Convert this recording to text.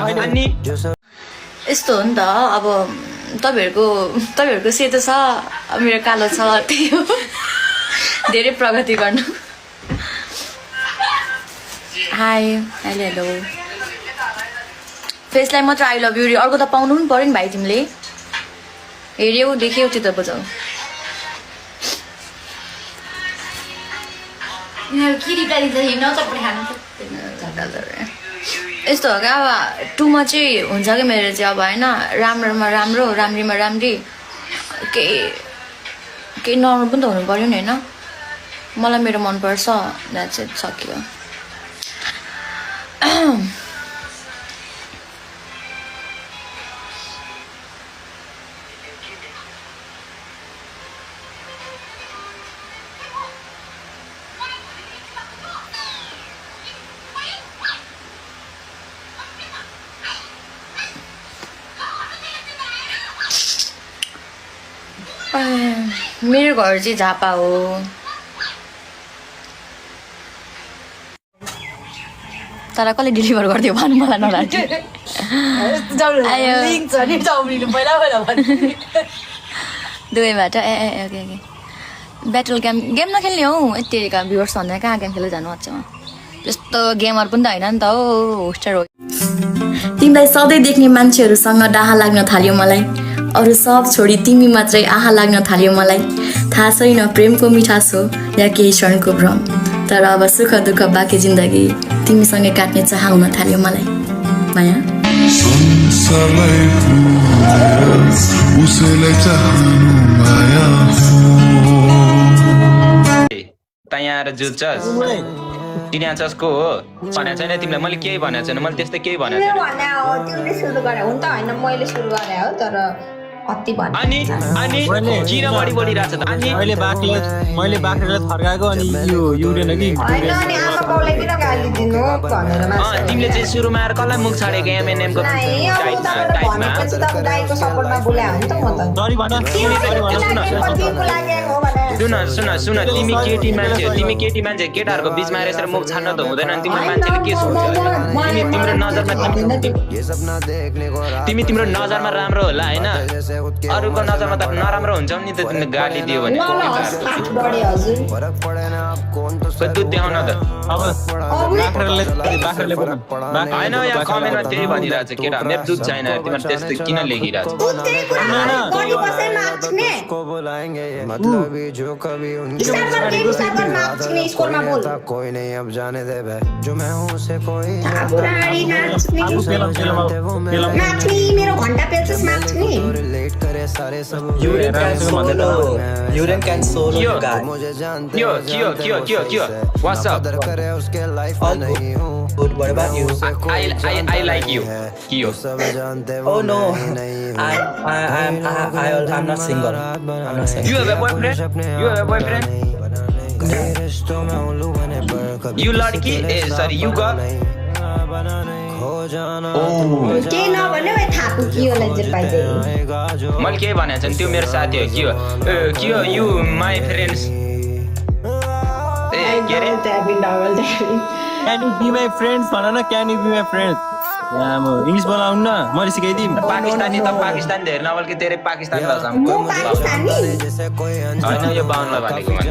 अनि यस्तो हो नि त अब तपाईहरुको सेतो छ मेरो कालो छ त्यही हो धेरै प्रगति गर्नु हाई हेलो फेसलाई मात्र आई लभ यु अर्को त पाउनु पनि पर्यो नि भाइ तिमीले हेर्यौ देख्यौ त्यो त बुझौ यस्तो हो क्या अब टुमा चाहिँ हुन्छ कि मेरो चाहिँ अब होइन राम्रोमा राम्रो राम्रीमा राम्री केही नर्मल पनि त हुनु पर्यो नि होइन मलाई मेरो मनपर्छ द्याट्स इट सक्यो मेरो घर चाहिँ झापा हो तर कसले डेलिभर गरिदियो भन्नु मलाई नलाग्यो दुवैबाट ए ओके ओके ब्याटल गेम नखेल्ने हौ यतिका भ्युवर्स भन्दा कहाँ गेम खेल्दै जानु मजामा त्यस्तो गेमर पनि त होइन नि त हो होस्टर हो तिमीलाई सधैँ देख्ने मान्छेहरूसँग डाहा लाग्न थाल्यो मलाई अरू सब छोडी तिमी मात्रै आहा लाग्न थाल्यो मलाई थाहा छैन प्रेमको मिठास हो या केही क्षणको भ्रम तर अब सुख दुःख बाँकी जिन्दगी तिमीसँगै काट्ने चाह हुन थाल्यो मलाई माया त्यहाँ आएर जुत्छस् टिनाचसको हो भनेको छैन तिमीलाई मैले केही भनेको छैन मैले त्यस्तो केही भनेको छैन अनि किन बढी बोलिरहेछ त अनि मैले बाख्रालाई थर्काएको अनि यो युरेन कि तिमीले चाहिँ सुरुमा आएर कसलाई मुख छाडेको एमएनएमको सुन तिमी केटी मान्छे केटाहरूको बिचमा आएर यसरी मुख छाड्न त हुँदैन नि तिम्रो मान्छेले के सोच्छ तिम्रो नजरमा राम्रो होला होइन अरूको नजरमा त नराम्रो हुन्छ नि त तिमीले गाली दियो भने दुध देखाउन त होइन यहाँ कमेन्टमा त्यही भनिरहेको छ केटा मेरो दुध छैन तिमीहरू त्यस्तो किन लेखिरहेको कोई नहीं अब जाने दे जो मैं हूँ उसे कोई रिलेट करे सारे सब Urine can solo guy. मुझे जानते Kyo, what's up? करे उसके लाइफ में नहीं हूँ Good. What about you? I like you Kyo सब जानते Oh no, I'm not single. I'm not single. You have a boyfriend? You लड़की sorry you got के नभने भाइ थापु के होला चाहिँ पाइदै मैले के भनेको छु त्यो मेरो साथी हो के हो यु माई फ्रेन्ड्स ए के रे Can you be my friends भन न Can you be my friends English बोलाउनु न मैले सिकाइदिए पाकिस्तानी त पाकिस्तानी धेरै नभए के तेरे पाकिस्तान भाषा म पाकिस्तानी हैन यो बाहुनलाई भनेको मैले